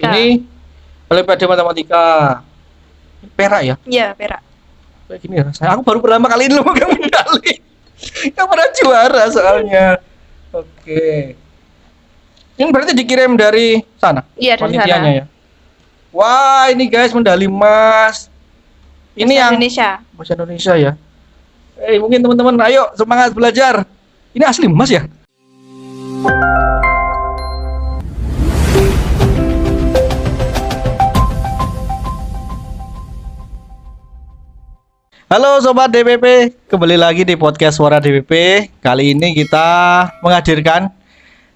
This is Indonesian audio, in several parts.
Ini Olimpiade Matematika. Perak ya? Iya, perak. Kayak gini ya. Aku baru pertama kali ini loh megang medali. Yang pernah juara soalnya. Oke. Ini berarti dikirim dari sana? Iya, dari Panitianya sana. ya. Wah, ini guys medali emas. Ini Bahasa yang Indonesia. Bahasa Indonesia ya. Mungkin teman-teman ayo semangat belajar. Ini asli emas ya? Halo Sobat DPP, kembali lagi di podcast Suara DPP. Kali ini kita menghadirkan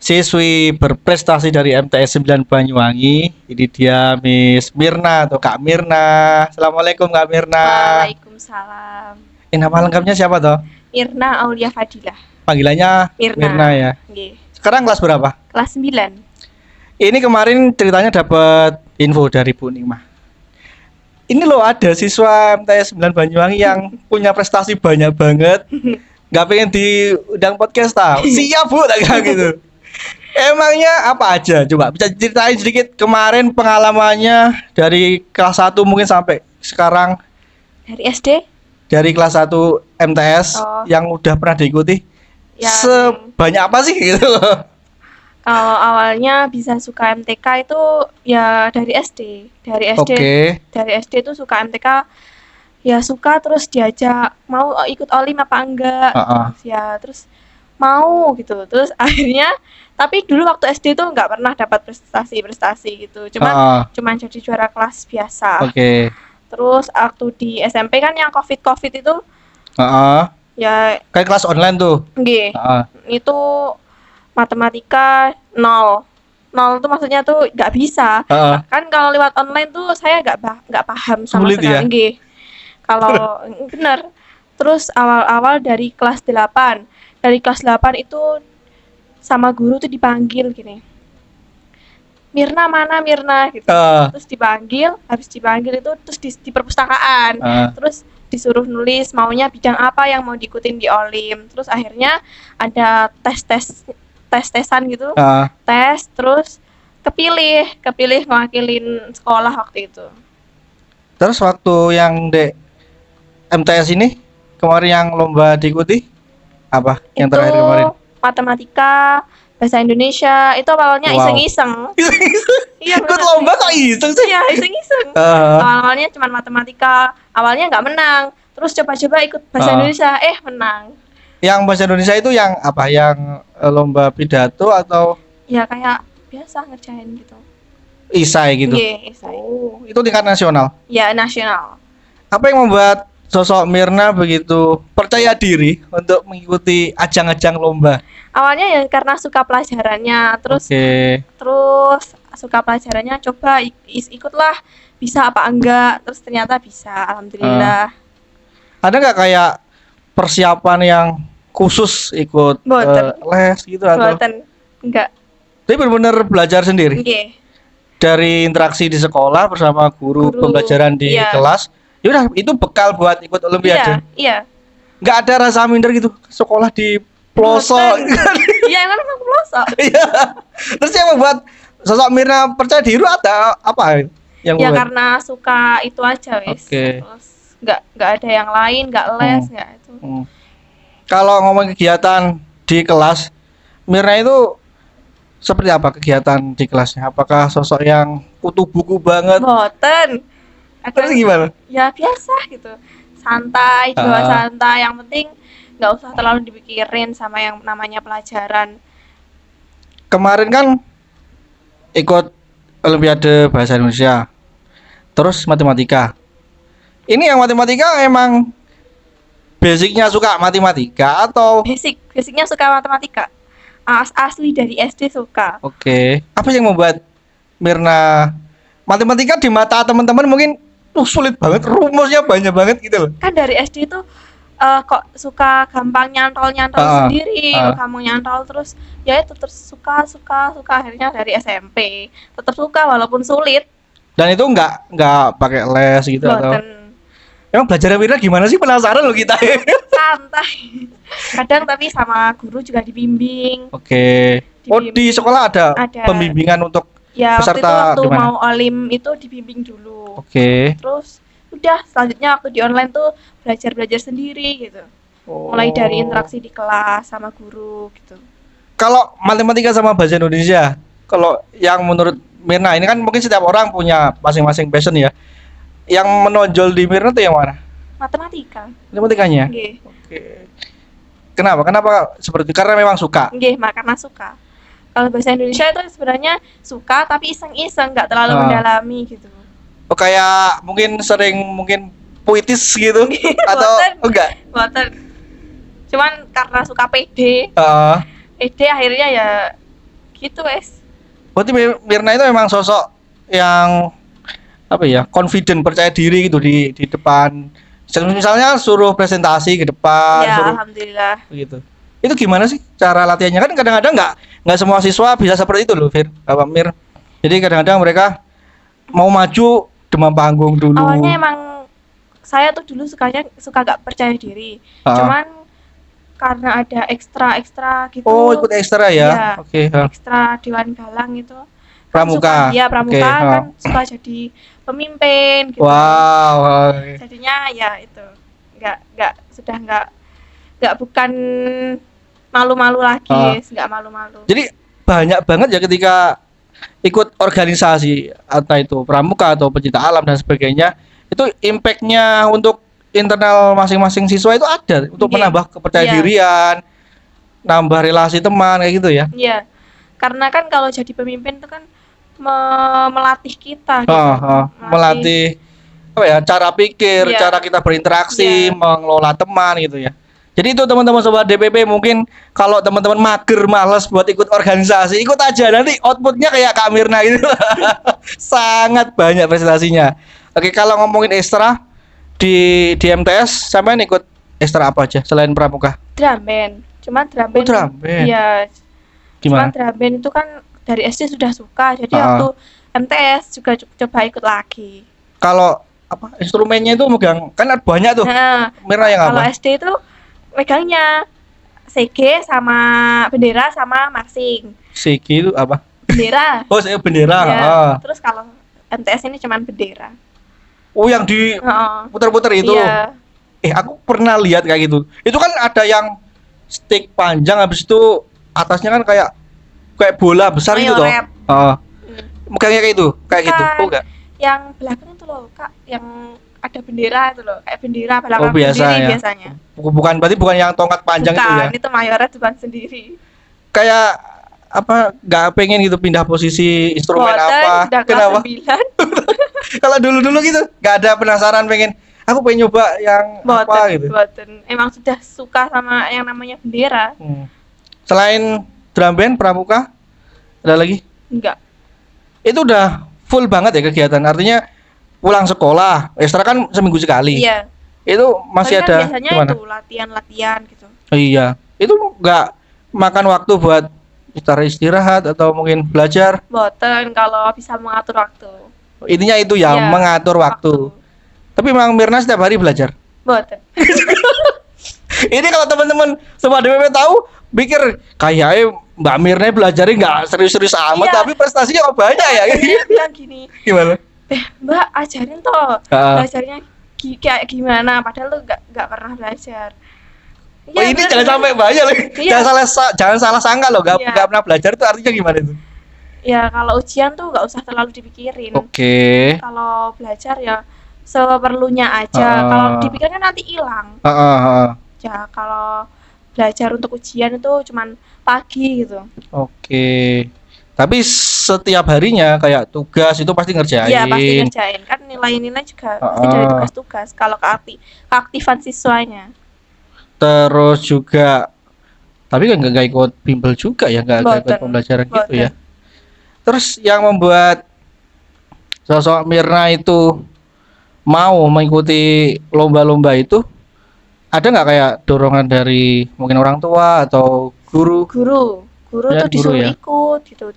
siswi berprestasi dari MTS 9 Banyuwangi. Ini dia Miss Mirna atau Kak Mirna. Assalamualaikum Kak Mirna. Waalaikumsalam. Nama lengkapnya siapa toh? Irna Aulia Fadilah. Panggilannya Mirna ya. Nggih. Sekarang kelas berapa? Kelas 9. Ini kemarin ceritanya dapat info dari Bu Nikmah. Ini loh ada siswa MTS 9 Banyuwangi yang punya prestasi banyak banget. Gak pengen diundang podcast tahu. Siap Bu, tak kayak gitu. Emangnya apa aja? Coba bisa ceritain sedikit kemarin pengalamannya dari kelas 1 mungkin sampai sekarang. Dari SD? Dari kelas 1 MTS yang udah pernah diikuti. Sebanyak apa sih gitu loh. Kalau awalnya bisa suka MTK itu ya dari SD. Dari SD itu suka MTK. Ya suka terus diajak mau ikut Olim apa enggak. Terus mau gitu. Terus akhirnya tapi dulu waktu SD itu nggak pernah dapat prestasi gitu. Cuman jadi juara kelas biasa. Terus waktu di SMP kan yang COVID itu ya kayak kelas online tuh. Nggih. Itu matematika 0 itu maksudnya tuh nggak bisa. Kan kalau lewat online tuh saya nggak paham sama sekali. Ya? Nggih. Kalau bener. Terus awal-awal dari kelas 8. Dari kelas 8 itu sama guru tuh dipanggil gini. Mirna mana Mirna gitu. Terus dipanggil, habis dipanggil itu terus di perpustakaan. Terus disuruh nulis maunya bidang apa yang mau diikutin di Olim. Terus akhirnya ada tes-tesan gitu. Tes terus kepilih mewakilin sekolah waktu itu. Terus waktu yang di MTS ini kemarin yang lomba diikuti apa? Yang itu terakhir kemarin? Matematika, bahasa Indonesia. Itu awalnya iseng-iseng. Iya, ikut lomba kok iseng sih? Iya, iseng-iseng. Awalnya cuma matematika, awalnya nggak menang. Terus coba-coba ikut bahasa Indonesia, menang. Yang bahasa Indonesia itu yang apa? Yang lomba pidato atau? Ya kayak biasa ngerjain gitu. Isai gitu? Iya, isai. Oh, itu tingkat nasional? Ya, nasional. Apa yang membuat sosok Mirna begitu percaya diri untuk mengikuti ajang-ajang lomba? Awalnya ya karena suka pelajarannya, terus suka pelajarannya, coba ikutlah, bisa apa enggak, terus ternyata bisa, alhamdulillah. Ada nggak kayak persiapan yang khusus ikut les gitu atau? Enggak. Tapi benar-benar belajar sendiri? Iya. Dari interaksi di sekolah bersama guru pembelajaran di kelas, yaudah itu bekal buat ikut Olimpiade? Iya. Nggak ada rasa minder gitu, sekolah di pelosok? Iya, emang pelosok. Iya. Terus yang membuat sosok Mirna percaya diri ada apa? Ya karena suka itu aja wis. Terus nggak ada yang lain, nggak les, nggak itu. Kalau ngomong kegiatan di kelas, Mirna itu seperti apa kegiatan di kelasnya? Apakah sosok yang kutu buku banget? Boten. Terus gimana? Ya biasa gitu, santai, jiwa santai. Yang penting nggak usah terlalu dipikirin sama yang namanya pelajaran. Kemarin kan ikut Olimpiade Bahasa Indonesia, terus matematika. Ini yang matematika emang basicnya suka matematika atau? Basicnya suka matematika. Asli dari SD suka. Apa yang membuat Mirna matematika di mata teman-teman mungkin sulit banget, rumusnya banyak banget gitu loh. Kan dari SD itu kok suka gampang nyantol sendiri. Kamu nyantol terus ya itu terus suka akhirnya dari SMP tetap suka walaupun sulit. Dan itu nggak pakai les gitu atau? Emang belajar Mirna gimana sih, penasaran loh kita. Santai. Kadang tapi sama guru juga dibimbing. Di sekolah ada pembimbingan untuk Ya waktu itu Peserta waktu gimana? mau olim itu dibimbing dulu. Oke. Terus udah selanjutnya waktu di online tuh belajar sendiri gitu. Mulai dari Oh. interaksi di kelas sama guru gitu. Kalau matematika sama bahasa Indonesia, kalau yang menurut Mirna ini kan mungkin setiap orang punya masing-masing passion ya. Yang menonjol di Mirna tuh yang mana? Matematika. Matematikanya. Nggih. Oke. Kenapa? Kenapa seperti itu? Karena memang suka. Nggih, karena suka. Kalau bahasa Indonesia itu sebenarnya suka tapi iseng-iseng, nggak terlalu Ah. mendalami gitu. Oh, kayak mungkin puitis gitu atau Boten. enggak? Boten. Cuman karena suka PD, Heeh. PD akhirnya ya gitu wes. Berarti Mirna itu memang sosok yang apa ya, confident, percaya diri gitu di depan. Misalnya suruh presentasi ke depan, Ya, suruh alhamdulillah. gitu. Itu gimana sih cara latihannya? Kan kadang-kadang nggak semua siswa bisa seperti itu loh, Mir. Jadi kadang-kadang mereka mau maju demam panggung dulu. Awalnya emang saya tuh dulu suka gak percaya diri. Ah. Cuman karena ada ekstra gitu. Oh, ikut ekstra ya? Iya. Oke. Ekstra Dewan Galang itu. Pramuka. Iya, pramuka Oke, kan suka jadi pemimpin gitu. Wow. Oke. Jadinya ya itu sudah nggak bukan malu-malu lagi, Ah. nggak malu-malu. Jadi banyak banget ya ketika ikut organisasi atau itu pramuka atau pecinta alam dan sebagainya, itu impactnya untuk internal masing-masing siswa itu ada untuk Iya. menambah kepercayaan Iya. dirian, nambah relasi teman kayak gitu ya. Iya, karena kan kalau jadi pemimpin itu kan melatih kita gitu. Melatih apa ya, cara pikir, Iya. cara kita berinteraksi, Iya. mengelola teman gitu ya. Jadi itu teman-teman sobat DPP, mungkin kalau teman-teman mager males buat ikut organisasi, ikut aja, nanti outputnya kayak Kak Mirna gitu. Sangat banyak prestasinya. Oke, kalau ngomongin ekstra di MTS, sampean ikut ekstra apa aja selain pramuka? Drum band. Cuman drum band. Oh, drum band. Iya. Gimana? Cuman drum band itu kan dari SD sudah suka, jadi waktu MTS juga coba ikut lagi. Kalau apa instrumennya itu megang kan ada banyak tuh. Nah, Mirna yang kalau apa? SD itu megangnya CG sama bendera sama marching. Sigi itu apa? Bendera. Oh, saya bendera. Ya. Ah. Terus kalau MTS ini cuman bendera. Oh, yang di Heeh. putar-putar itu. Iya. Aku pernah lihat kayak gitu. Itu kan ada yang stick panjang, habis itu atasnya kan kayak bola besar gitu toh. Mayoret. Heeh. Hmm. Megangnya kayak itu, kayak gitu. Bukan. Oh enggak. Yang belakang itu loh, Kak, yang ada bendera itu loh, kayak bendera belakang Oh, biasa sendiri ya. biasanya. Berarti bukan yang tongkat panjang Bukan, itu ya. itu mayoret bukan sendiri. Kayak apa nggak pengen gitu pindah posisi instrumen Boten, apa? udah kelas Kenapa? 9. Kalau dulu-dulu gitu nggak ada penasaran pengen aku pengen nyoba yang apa Boten, gitu. boten. Emang sudah suka sama yang namanya bendera? Selain drum band, pramuka, ada lagi? Enggak. Itu udah full banget ya kegiatan. Artinya pulang sekolah, ekstra kan seminggu sekali. Iya. Itu masih Tapi kan ada biasanya gimana? itu latihan gitu. Oh, iya. Itu nggak makan waktu buat istirahat atau mungkin belajar. Boten kalau bisa mengatur waktu. Intinya itu ya, Iya, mengatur waktu. Tapi memang Mirna setiap hari belajar. Boten. Ini kalau teman-teman semua DPP tahu, pikir kayaknya Mbak Mirna belajarnya nggak serius-serius amat, Iya. tapi prestasinya kok banyak ya. Dia bilang gini, Gimana? Mbak ajarin toh Ah. belajarnya kayak gimana, padahal lu nggak pernah belajar. Oh, ini jangan sampai banyak loh. Iya. Jangan salah sangka loh, nggak Iya. pernah belajar itu artinya gimana itu? Ya kalau ujian tuh nggak usah terlalu dipikirin. Oke. Kalau belajar ya seperlunya aja. Ah. Kalau dipikirkan nanti hilang. Ya kalau belajar untuk ujian itu cuman pagi gitu. Oke. Tapi setiap harinya kayak tugas itu pasti ngerjain. Iya pasti ngerjain, kan nilai-nilai juga pasti dari tugas-tugas kalau keaktifan siswanya. Terus juga tapi kan nggak ikut bimbel juga ya, nggak ikut Boten. pembelajaran gitu Boten. ya. Terus yang membuat sosok Mirna itu mau mengikuti lomba-lomba itu ada nggak kayak dorongan dari mungkin orang tua atau guru? Guru Ya, tuh guru disuruh ya. ikut gitu.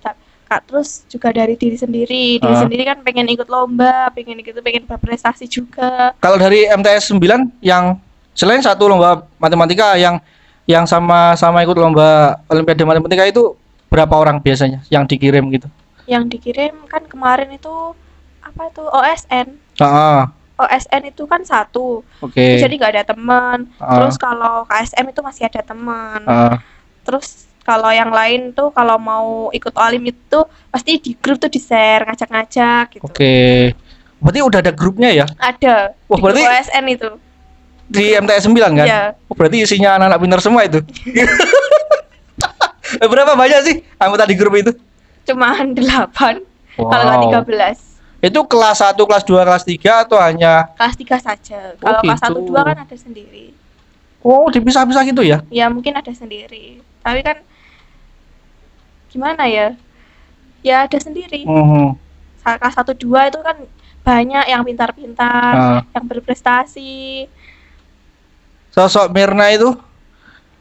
Kak, terus juga dari diri sendiri kan pengen ikut lomba, pengen berprestasi juga. Kalau dari MTS 9 yang selain satu lomba matematika yang sama-sama ikut lomba Olimpiade Matematika itu berapa orang biasanya yang dikirim gitu? Yang dikirim kan kemarin itu apa tuh OSN. Heeh. OSN itu kan satu. Oke. Jadi nggak ada teman. Heeh. Terus kalau KSM itu masih ada teman. Heeh. Terus kalau yang lain tuh kalau mau ikut olim itu pasti di grup tuh di-share, ngajak-ngajak gitu. Oke. Berarti udah ada grupnya ya? Ada Wah, di grup berarti OSN itu. di MTS 9 kan? Iya. Oh, berarti isinya anak-anak pintar semua itu. Berapa banyak sih anggota di grup itu? Cuman 8 kalau nggak 13. Itu kelas 1, kelas 2, kelas 3 atau hanya Kelas 3 saja. Oh, Kalau kelas gitu. 1 2 kan ada sendiri. oh dipisah-pisah gitu ya? Ya mungkin ada sendiri. Tapi kan gimana ya? Ya ada sendiri. Mhm. Kelas 1 2 itu kan banyak yang pintar-pintar, Ah. yang berprestasi. Sosok Mirna itu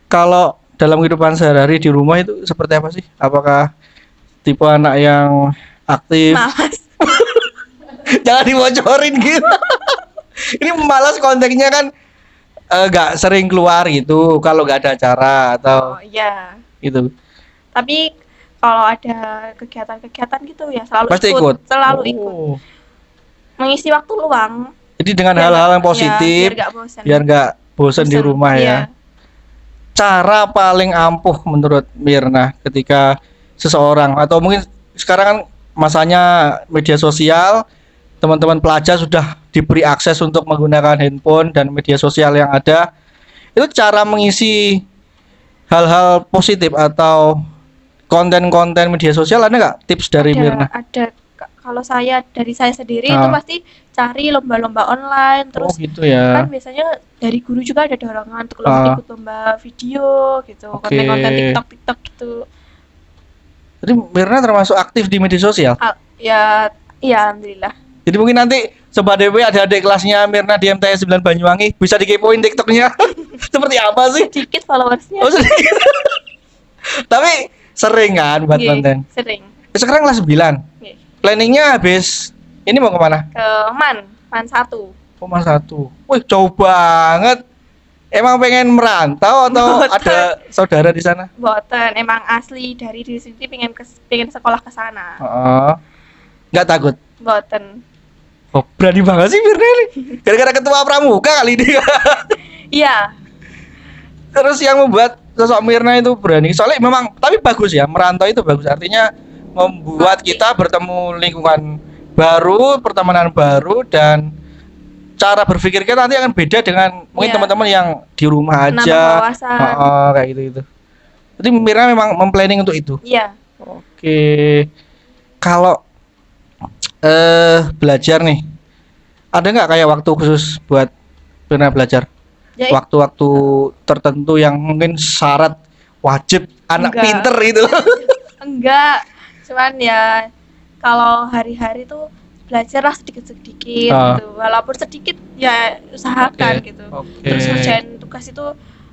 kalau dalam kehidupan sehari-hari di rumah itu seperti apa sih? Apakah tipe anak yang aktif? Malas. Jangan dibocorin gitu. Ini malas konteksnya kan nggak sering keluar gitu kalau nggak ada acara atau Oh iya. gitu. Tapi kalau ada kegiatan-kegiatan gitu ya selalu Pasti ikut. Selalu Oh. ikut. Mengisi waktu luang. Jadi dengan Biar hal-hal nggak- yang positif, ya, biar nggak bosan. biar nggak bosan di rumah Iya. ya. Cara paling ampuh menurut Mirna ketika seseorang atau mungkin sekarang kan masanya media sosial, teman-teman pelajar sudah diberi akses untuk menggunakan handphone dan media sosial yang ada. Itu cara mengisi hal-hal positif atau konten-konten media sosial, ada nggak tips dari Mirna? Ada. Kalau saya dari saya sendiri Ah. itu pasti cari lomba-lomba online Oh terus gitu ya. kan biasanya dari guru juga ada dorongan untuk Ah. ikut lomba video gitu, Oke. konten-konten TikTok gitu. Jadi Mirna termasuk aktif di media sosial. Ya, iya alhamdulillah. Jadi mungkin nanti Sobat DP ada adik kelasnya Mirna di MTS 9 Banyuwangi bisa dikepoin TikToknya. Seperti apa sih? Sedikit followersnya. Oh, sedikit. Tapi sering kan buat Nggih, konten. sering. Sekarang kelas 9. Nggih. Planningnya habis ini mau kemana? Ke Man 1. Koma 1. Wih jauh banget. Emang pengen merantau atau Boten. ada saudara di sana? Boten, emang asli dari diri sendiri pengen sekolah ke sana. Oh. Nggak takut. Boten. Oh, berani banget sih Mirna ini. Gara-gara ketua pramuka kali ini. Iya, Terus yang membuat sosok Mirna itu berani. Soalnya memang tapi bagus ya, merantau itu bagus. Artinya membuat kita bertemu lingkungan baru, pertemanan baru dan cara berpikir kita nanti akan beda dengan mungkin Iya. teman-teman yang di rumah nambah aja. wawasan. Kayak gitu-gitu. Jadi Mirna memang memplanning untuk itu. Iya. Oke. Kalau belajar nih. Ada nggak kayak waktu khusus buat Mirna belajar? Ya, Waktu-waktu tertentu yang mungkin syarat wajib anak Enggak. pinter gitu. enggak. Cuman ya kalau hari-hari tuh belajarlah sedikit-sedikit Ah. gitu. Walaupun sedikit ya usahakan Oke. gitu. Oke. Terus ngerjain tugas itu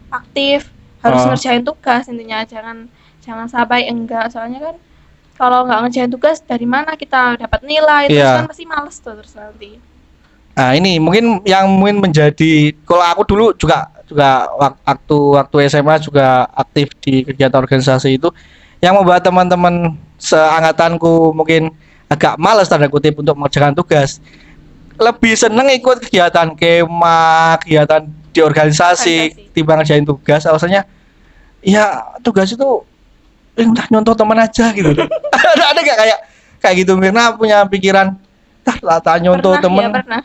aktif, harus Ah. ngerjain tugas intinya jangan sampai enggak. Soalnya kan kalau nggak ngerjain tugas dari mana kita dapat nilai terus Iya. kan pasti males tuh terus nanti. Nah, ini mungkin yang mungkin menjadi kalau aku dulu juga waktu SMA juga aktif di kegiatan organisasi itu yang membuat teman-teman seangkatanku mungkin agak malas tanda kutip untuk mengerjakan tugas. Lebih seneng ikut kegiatan kemah, kegiatan di organisasi Organisasi. timbang ngerjain tugas. Alasannya ya tugas itu udah nyontoh teman aja gitu. ada nggak kayak gitu Mirna punya pikiran tak nyontoh Pernah, temen ya pernah.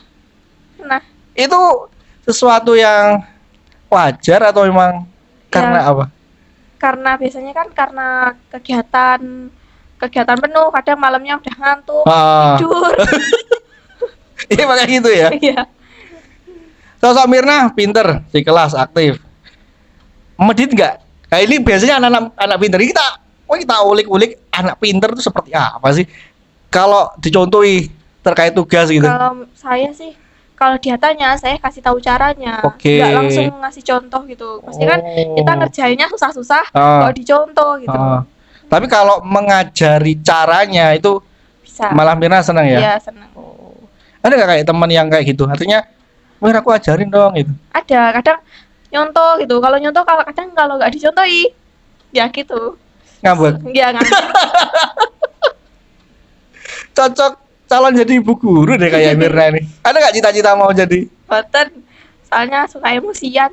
itu sesuatu yang wajar atau memang karena Ya. apa? Karena biasanya kan karena kegiatan penuh, kadang malamnya udah ngantuk, Ah, tidur. iya makanya gitu ya. Iya. Sosok Mirna pinter di kelas aktif. Medit nggak? Nah, ini biasanya anak pinter kita ulik-ulik anak pinter itu seperti apa sih? Kalau dicontohi terkait tugas gitu. Kalau saya sih kalau dia tanya, saya kasih tahu caranya. Oke. Nggak langsung ngasih contoh gitu. Pasti kan kita ngerjainnya susah-susah, Ah. kalau dicontoh gitu. Ah. Tapi kalau mengajari caranya itu Bisa. malah Mirna senang ya? Iya, senang. Ada nggak kayak teman yang kayak gitu? Artinya, Mir aku ajarin dong gitu. Ada, kadang nyontoh gitu. Kalau nyontoh kalau nggak dicontohi, ya gitu. Ngambek. Iya, ngambek. cocok calon jadi ibu guru deh kayak Mirna nih. Ada nggak cita-cita mau jadi? Boten, soalnya suka emosian.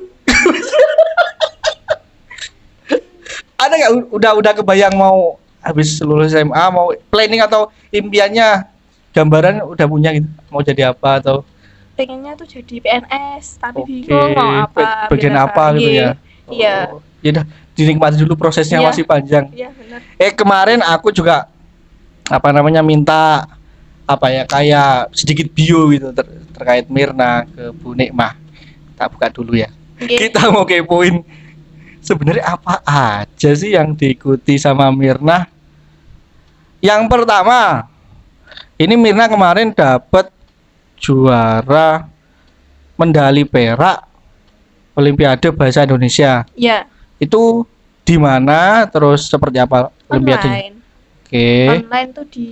Ada nggak udah kebayang mau habis lulus SMA mau planning atau impiannya gambaran udah punya gitu mau jadi apa atau Pengennya tuh jadi PNS, tapi oke, bingung mau apa. bagian apa gitu ya? Iya. Ya udah dinikmati dulu prosesnya Iya. masih panjang. Iya benar. Kemarin aku juga apa namanya minta apa ya kayak sedikit bio gitu terkait Mirna ke Bu Nikmah. Tak buka dulu ya. Oke. Kita mau kepoin sebenarnya apa aja sih yang diikuti sama Mirna. Yang pertama, ini Mirna kemarin dapat juara medali perak Olimpiade Bahasa Indonesia. Iya. Itu di mana terus seperti apa Olimpiadenya? Online. Oke. Online tuh di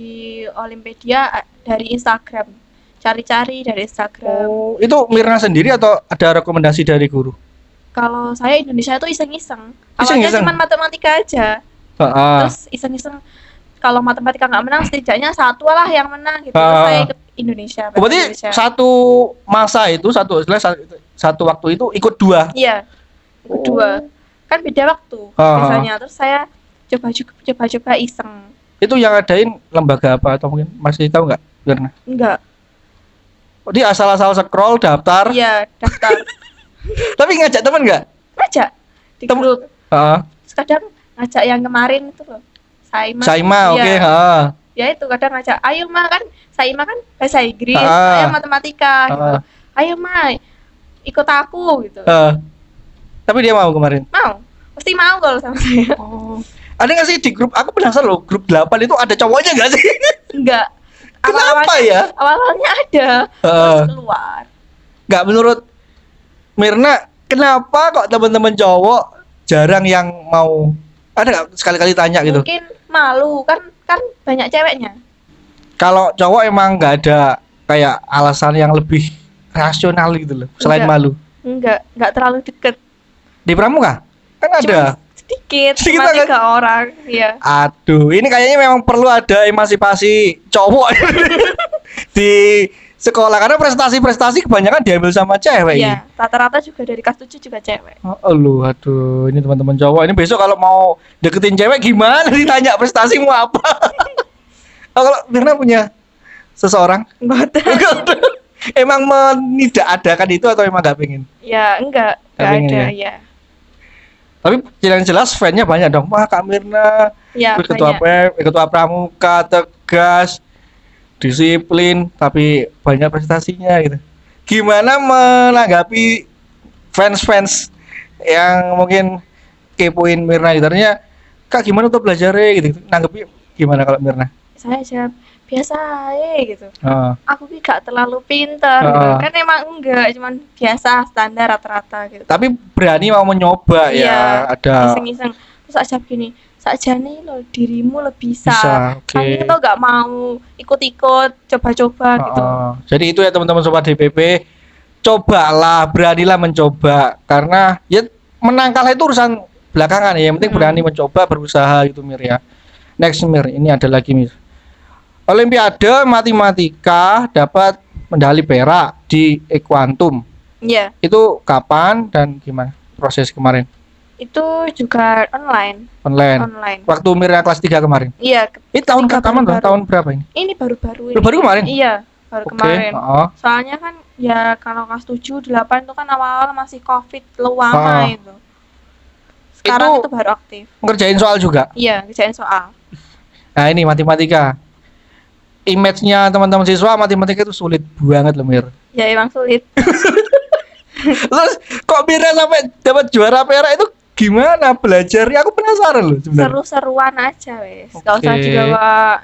Olimpedia dari Instagram. Cari-cari dari Instagram. Oh, itu Mirna sendiri atau ada rekomendasi dari guru? Kalau saya Indonesia tuh iseng-iseng. Awalnya Iseng-iseng? cuma matematika aja. Heeh. Terus iseng-iseng kalau matematika nggak menang setidaknya satu lah yang menang gitu. Terus saya ikut Indonesia. bahasa Berarti Indonesia. satu masa itu satu waktu itu ikut dua. Iya. Kedua. Kan beda waktu biasanya. Terus saya coba iseng. Itu yang adain lembaga apa atau mungkin masih tahu nggak Mirna? Enggak. Oh, dia asal-asal scroll daftar. Iya, daftar. Tapi ngajak teman nggak? Ngajak di Tem- grup. Heeh. Terus kadang ngajak yang kemarin itu loh. Saima. Saima, Iya. oke, heeh. Ya itu kadang ngajak, ayo Ma kan Saima kan bahasa Inggris, Ah. saya matematika gitu. Ah. Ayo Ma, ikut aku gitu. Tapi dia mau kemarin. Mau. Pasti mau kalau sama saya. Oh. Ada nggak sih di grup? Aku penasaran loh, grup 8 itu ada cowoknya nggak sih? Enggak. Kenapa ya? Awalnya ada, terus keluar. Nggak menurut Mirna, kenapa kok teman-teman cowok jarang yang mau? Ada nggak sekali-kali tanya gitu? Mungkin malu kan banyak ceweknya. Kalau cowok emang nggak ada kayak alasan yang lebih rasional gitu loh, selain Enggak. malu. Enggak terlalu deket. Di Pramuka kan ada. Cuma sedikit, Sedikit cuma banget. 3 orang. Iya. Aduh, ini kayaknya memang perlu ada emansipasi cowok di sekolah karena prestasi-prestasi kebanyakan diambil sama cewek ini. Iya, rata-rata juga dari kelas 7 juga cewek. Oh, lu, aduh, ini teman-teman cowok ini besok kalau mau deketin cewek gimana ditanya prestasimu apa? Oh, kalau Mirna punya seseorang Boten. emang tidak adakan itu atau emang gak pengen? Ya, enggak pengen ada, ya? ya. Tapi yang jelas fan-nya banyak dong. Wah, Kak Mirna, Ya, ketua banyak. ketua pramuka, tegas, disiplin, tapi banyak prestasinya gitu. Gimana menanggapi fans-fans yang mungkin kepoin Mirna gitu? Artinya, Kak gimana tuh belajarnya gitu? Nanggapi gimana kalau Mirna? Saya jawab biasa aja gitu. Oh. Aku sih gak terlalu pintar gitu. Kan emang enggak, cuman biasa standar rata-rata gitu. Tapi berani mau mencoba ya. Iya, Ada iseng-iseng. Terus aja gini, sakjane lo dirimu lebih bisa. bisa. Oke. Kamu tuh gak mau ikut-ikut, coba-coba gitu. Jadi itu ya teman-teman sobat DPP, cobalah, beranilah mencoba karena ya menang kalah itu urusan belakangan ya. Yang penting berani mencoba, berusaha gitu Mir ya. Next Mir, ini ada lagi Mir. Olimpiade matematika dapat medali perak di Equantum. Iya, Itu kapan dan gimana proses kemarin? itu juga online. Online. Waktu Mirna kelas 3 kemarin. Iya, Ini tahun ketika kapan tuh? baru-baru. Tahun berapa ini? Ini baru-baru ini. Baru kemarin? Iya, baru Oke. kemarin. Oh. Soalnya kan ya kalau kelas 7, 8 itu kan awal-awal masih Covid lama itu. Sekarang itu baru aktif. Ngerjain soal juga. Iya, ngerjain soal. Nah, ini matematika. Image-nya teman-teman siswa matematika itu sulit banget loh Mir. Ya emang sulit. Terus kok Mirna sampai dapat juara perak itu gimana belajarnya? Aku penasaran loh sebenarnya. Seru-seruan aja wes. Gak usah Oke. dibawa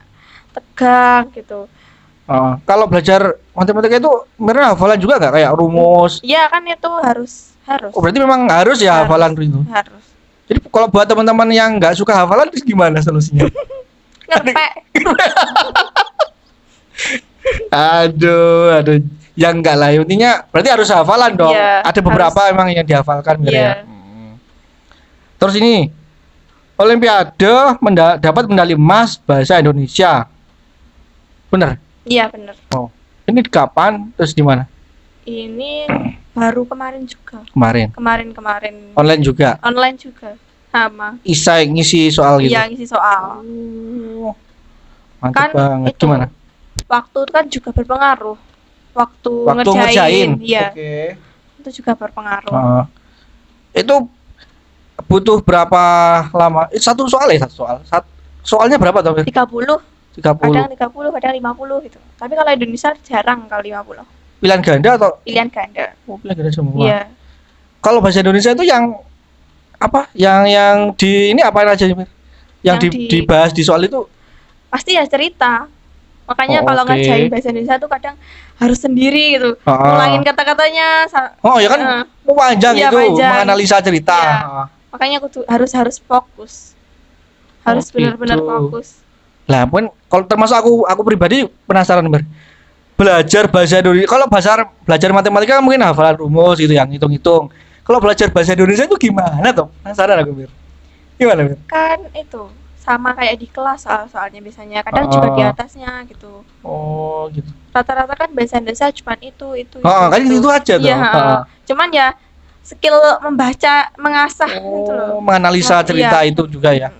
tegang gitu. Kalau belajar matematika itu Mirna hafalan juga nggak kayak rumus? Iya kan itu harus. Oh, berarti memang harus ya Harus. hafalan itu. Harus. Jadi kalau buat teman-teman yang nggak suka hafalan terus gimana solusinya? Ngerpek. Aduh, yang enggak lah. Intinya berarti harus hafalan dong. Iya, Ada beberapa emang yang dihafalkan Mir ya. Iya. Terus ini Olimpiade dapat medali emas bahasa Indonesia. Bener? Iya, bener. Oh. Ini kapan? Terus di mana? Ini baru kemarin juga. Kemarin. Kemarin. Online juga. Online juga. Sama. Isa ngisi soal gitu. Iya, ngisi soal. Oh, mantap Kan banget. itu Gimana? waktu kan juga berpengaruh. Waktu Waktu ngerjain. Iya. Oke. Itu juga berpengaruh. Itu butuh berapa lama? Satu soal ya, satu soal. Soalnya berapa tuh? 30, 30. kadang 30, kadang 50 gitu. Tapi kalau Indonesia jarang kalau 50. Pilihan ganda atau Pilihan ganda. pilihan ganda semua? Iya. Kalau bahasa Indonesia itu yang apa? Yang di ini apa aja? Yang dibahas di soal itu pasti ya cerita. Makanya kalau oke. ngerjain bahasa Indonesia tuh kadang harus sendiri gitu. Ngulangin kata-katanya. Oh ya kan panjang iya, itu panjang. menganalisa cerita. Iya. Makanya aku tuh harus fokus. Harus benar-benar gitu. fokus. Lah pun kalau termasuk aku pribadi penasaran Ber. Belajar bahasa Indonesia. Kalau belajar matematika kan mungkin hafalan rumus gitu yang hitung-hitung. Kalau belajar bahasa Indonesia itu gimana tuh? Penasaran aku Mir. Gimana Mir? Kan itu sama kayak di kelas soalnya biasanya kadang juga di atasnya gitu. Oh gitu. Rata-rata kan bahasa Indonesia cuma itu Kan itu aja tuh. Iya, cuman ya skill membaca mengasah gitu loh. Menganalisa cerita itu juga ya.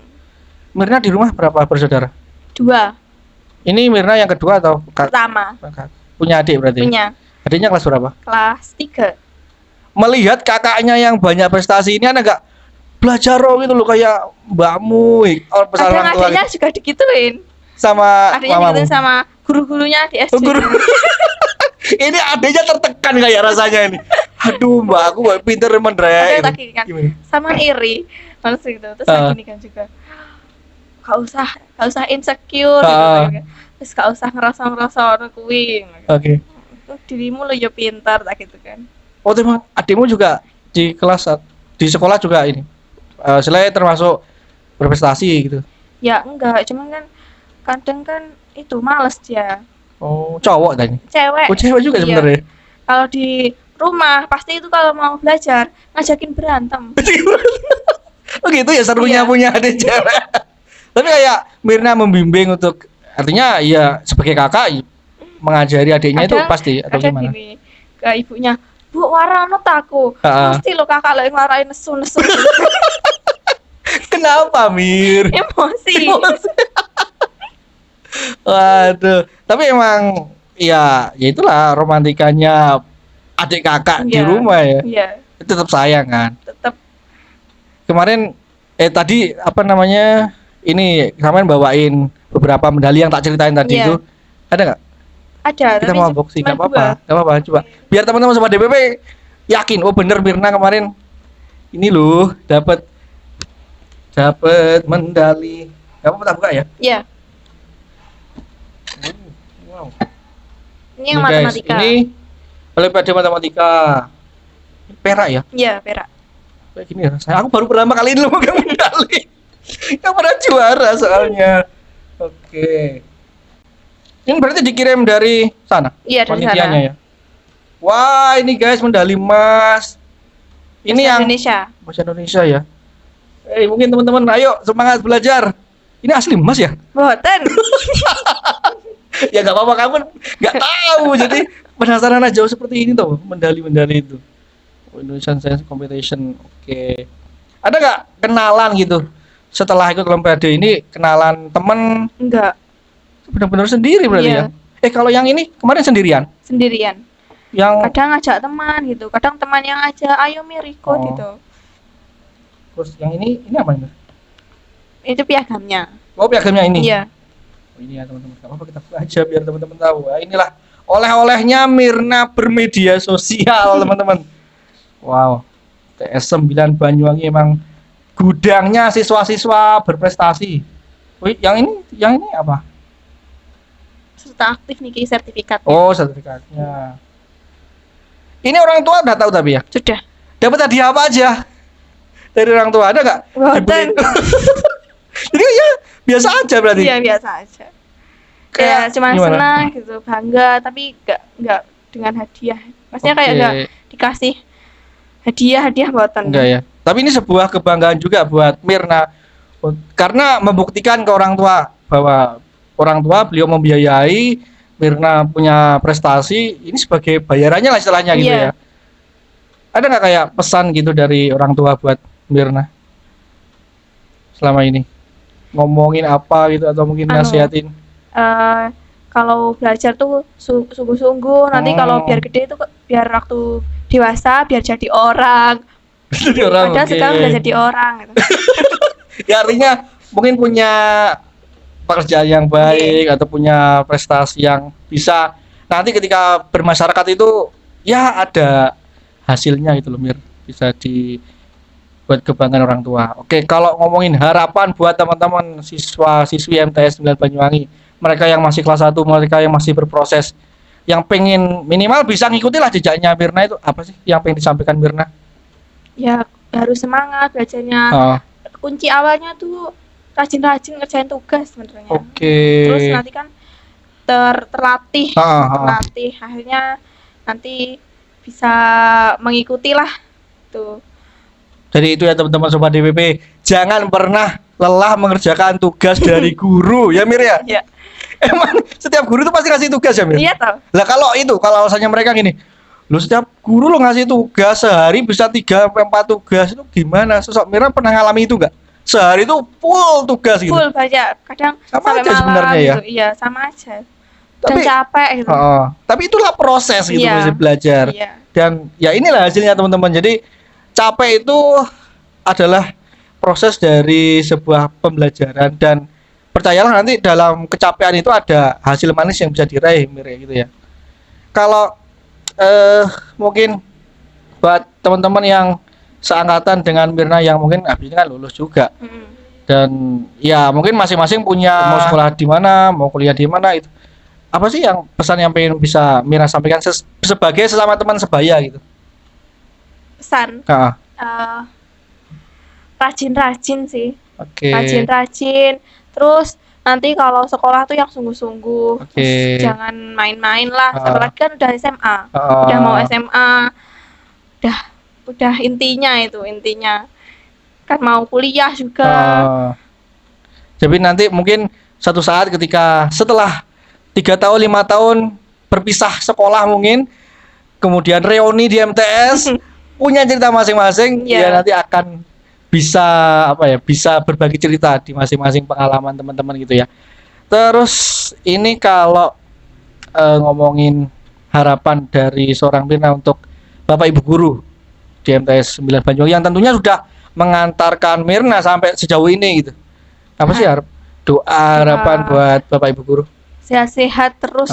Mirna di rumah berapa bersaudara? 2. Ini Mirna yang kedua atau Pertama. Punya adik berarti? Punya. Adiknya kelas berapa? Kelas 3. Melihat kakaknya yang banyak prestasi ini ada nggak belajar gitu loh kayak mbakmu pesan orang tua adiknya juga digituin sama adiknya mamamu digituin sama guru-gurunya di SD. guru. Ini adiknya tertekan kayak rasanya ini. Aduh mbak aku pinter mendrek Lagi kan sama iri terus gitu terus gini kan juga gak usah insecure gitu. Terus gak usah ngerasa orang kuwi. Oke. Dirimu lo ya pintar tak gitu kan. Oh emang adikmu juga di kelas di sekolah juga ini selain termasuk berprestasi gitu? Ya enggak, cuman kan kadang kan itu males dia. Oh cowok tadi? Cewek. Oh cewek juga sebenarnya. Kalau di rumah pasti itu kalau mau belajar ngajakin berantem. Oh gitu ya serunya punya adik cewek. Tapi kayak Mirna membimbing untuk artinya ya sebagai kakak mengajari adiknya itu pasti atau gimana? Gini, ke ibunya, Bu warano taku. Pasti lo kakak lo yang ngarahin nesu-nesu. Kenapa Mir? Emosi. Waduh, tapi emang ya itulah romantikanya adik kakak di rumah ya. Iya. Tetap sayang kan. Tetap. Kemarin tadi apa namanya? Ini kemarin bawain beberapa medali yang tak ceritain tadi itu. Ada nggak? Ada. Kita mau unboxing nggak apa-apa, coba. Biar teman-teman sobat DPP yakin, oh bener Mirna kemarin ini loh dapat medali. Gak apa-apa tak buka ya? Iya. Wow. Ini yang matematika. Guys, ini Olimpiade matematika. Ini perak ya? Iya, perak. Kayak gini ya. Aku baru pertama kali ini loh megang medali. Yang pernah juara soalnya. Oke. Ini berarti dikirim dari sana? Iya, dari sana. Ya? Wah, ini guys medali emas. Ini yang Indonesia. Bahasa Indonesia ya. Mungkin teman-teman ayo semangat belajar. Ini asli emas ya? Boten. Ya nggak apa-apa kamu nggak tahu. Jadi penasaran aja seperti ini tuh medali-medali itu. Indonesian Science Competition. Oke. Ada nggak kenalan gitu? Setelah ikut Olimpiade ini kenalan temen? Enggak. Benar-benar sendiri berarti ya? Kalau yang ini kemarin sendirian? Sendirian. Yang kadang ngajak teman gitu, kadang teman yang aja ayo Mir ikut gitu. Terus yang ini apa ini? Itu piagamnya. Oh piagamnya ini? Iya. Oh ini ya teman-teman, gak apa-apa kita baca biar teman-teman tahu. Nah, inilah oleh-olehnya Mirna bermedia sosial teman-teman. Wow, TS 9 Banyuwangi emang gudangnya siswa-siswa berprestasi. Wih, yang ini apa? Serta aktif nih sertifikat. Oh sertifikatnya. Ini orang tua udah tahu tapi ya? Sudah. Dapat hadiah apa aja dari orang tua, ada nggak? Jadi ya biasa aja berarti. Iya biasa aja. Kayak cuma senang gitu, bangga, tapi nggak dengan hadiah. Maksudnya kayak nggak dikasih hadiah buatan. Enggak ya. Tapi ini sebuah kebanggaan juga buat Mirna karena membuktikan ke orang tua bahwa orang tua, beliau membiayai, Mirna punya prestasi, ini sebagai bayarannya lah istilahnya gitu Iya. ya. Ada nggak kayak pesan gitu dari orang tua buat Mirna selama ini? Ngomongin apa gitu atau mungkin Anu. nasihatin? Kalau belajar tuh sungguh-sungguh, nanti kalau biar gede tuh biar waktu dewasa biar jadi orang. Jadi orang, Padahal oke. sekarang udah jadi orang gitu. Ya artinya mungkin punya pekerjaan yang baik atau punya prestasi yang bisa nanti ketika bermasyarakat itu ya ada hasilnya gitu loh Mir, bisa buat kebanggaan orang tua. Oke, kalau ngomongin harapan buat teman-teman siswa-siswi MTS 9 Banyuwangi, mereka yang masih kelas 1, mereka yang masih berproses, yang pengen minimal bisa ngikutilah jejaknya Mirna, itu apa sih yang pengen disampaikan Mirna? Ya harus semangat belajarnya. Oh, Kunci awalnya tuh rajin-rajin ngerjain tugas sebenarnya. oke. Terus nanti kan terlatih, terlatih. Akhirnya nanti bisa mengikuti lah tuh. Jadi itu ya teman-teman sobat DPP, jangan pernah lelah mengerjakan tugas dari guru ya Mir ya. Iya. Emang setiap guru itu pasti ngasih tugas ya Mir? Iya toh. Lah kalau alasannya mereka gini, lu setiap guru lu ngasih tugas sehari bisa 3 sampai 4 tugas, itu gimana? Sosok Mira pernah ngalami itu enggak? Sehari itu full tugas gitu. Full banyak, kadang Sama sampai aja malam sebenarnya ya. gitu. Iya, sama aja. Dan Tapi- capek gitu. Tapi itulah proses gitu Iya. mesti belajar. Iya. Dan ya inilah hasilnya teman-teman. Jadi capek itu adalah proses dari sebuah pembelajaran, dan percayalah nanti dalam kecapean itu ada hasil manis yang bisa diraih Mir, gitu ya. Kalau mungkin buat teman-teman yang seangkatan dengan Mirna yang mungkin habis ini kan lulus juga, Mm. dan ya mungkin masing-masing punya mau sekolah di mana, mau kuliah di mana, itu apa sih yang pesan yang pengen bisa Mirna sampaikan sebagai sesama teman sebaya gitu? Pesan Ah, rajin-rajin sih. oke. Rajin-rajin. Terus nanti kalau sekolah tuh yang sungguh-sungguh. Oke. Terus jangan main-main lah. Apalagi kan udah SMA. Ah, Udah mau SMA. Udah intinya. Kan mau kuliah juga. ah. Jadi nanti mungkin satu saat ketika setelah 3 tahun 5 tahun berpisah sekolah mungkin, kemudian reuni di MTS punya cerita masing-masing, Iya. ya nanti akan bisa bisa berbagi cerita di masing-masing pengalaman teman-teman gitu ya. Terus ini kalau ngomongin harapan dari seorang Mirna untuk Bapak Ibu guru di MTS 9 Banyuwangi yang tentunya sudah mengantarkan Mirna sampai sejauh ini gitu. Apa sih doa harapan buat Bapak Ibu guru? Sehat-sehat terus.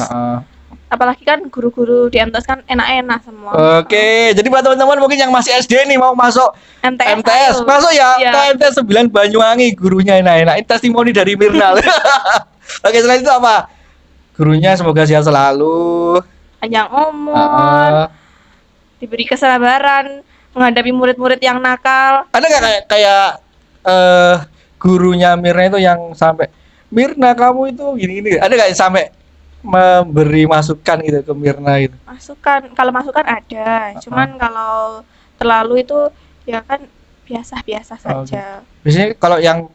Apalagi kan guru-guru di MTS kan enak-enak semua. Oke, jadi buat teman-teman mungkin yang masih SD nih mau masuk MTS, ayo. masuk ya Iya. ke MTS 9 Banyuwangi, gurunya enak-enak. Ini testimoni dari Mirna. Oke, selain itu apa? Gurunya semoga sehat selalu. Panjang umur, Ah, diberi kesabaran menghadapi murid-murid yang nakal. ada nggak kayak gurunya Mirna itu yang sampai Mirna kamu itu gini-gini? Ada nggak yang sampai memberi masukan gitu ke Mirna gitu? Kalau masukan ada, cuman kalau terlalu itu ya kan biasa-biasa saja. Biasanya kalau yang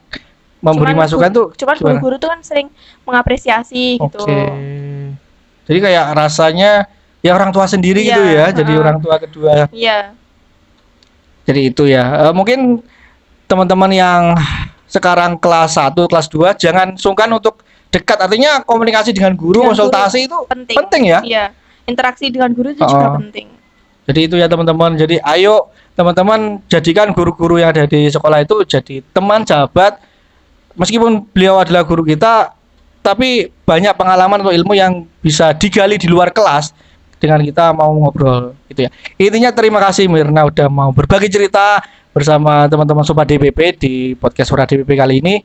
memberi masukan tuh Cuman gimana? guru-guru tuh kan sering mengapresiasi gitu. Oke. Jadi kayak rasanya ya orang tua sendiri Iya, gitu ya, jadi orang tua kedua. Iya. Jadi itu ya. Mungkin teman-teman yang sekarang kelas 1, kelas 2 jangan sungkan untuk dekat. Artinya komunikasi dengan guru, Dengan konsultasi itu penting ya. Iya. Interaksi dengan guru itu juga penting. Jadi itu ya teman-teman. Jadi ayo teman-teman jadikan guru-guru yang ada di sekolah itu jadi teman, sahabat. Meskipun beliau adalah guru kita, tapi banyak pengalaman atau ilmu yang bisa digali di luar kelas dengan kita mau ngobrol gitu ya. Intinya terima kasih Mirna udah mau berbagi cerita bersama teman-teman Sobat DPP di podcast Suara DPP kali ini.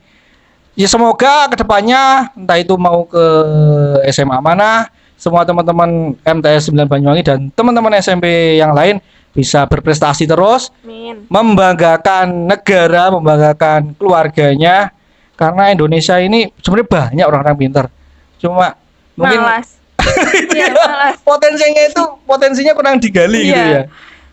Ya semoga kedepannya entah itu mau ke SMA mana, semua teman-teman MTS 9 Banyuwangi dan teman-teman SMP yang lain bisa berprestasi terus, Amin. membanggakan negara, membanggakan keluarganya, karena Indonesia ini sebenarnya banyak orang-orang pintar, cuma mungkin Malas. Iya, malas. potensinya kurang digali gitu Iya. ya.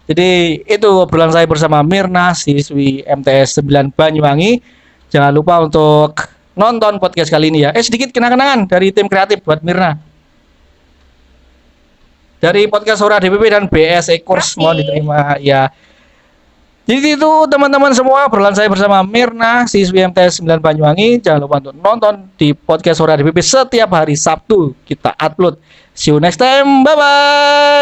Jadi itu obrolan saya bersama Mirna, siswi MTS 9 Banyuwangi. Jangan lupa untuk nonton podcast kali ini ya. Sedikit kenang-kenangan dari tim kreatif buat Mirna. Dari podcast Sora DPP dan BSE Course mohon diterima ya. Jadi itu teman-teman semua obrolan saya bersama Mirna siswi MTS 9 Banyuwangi. Jangan lupa untuk nonton di podcast Sora DPP setiap hari Sabtu kita upload. See you next time. Bye bye.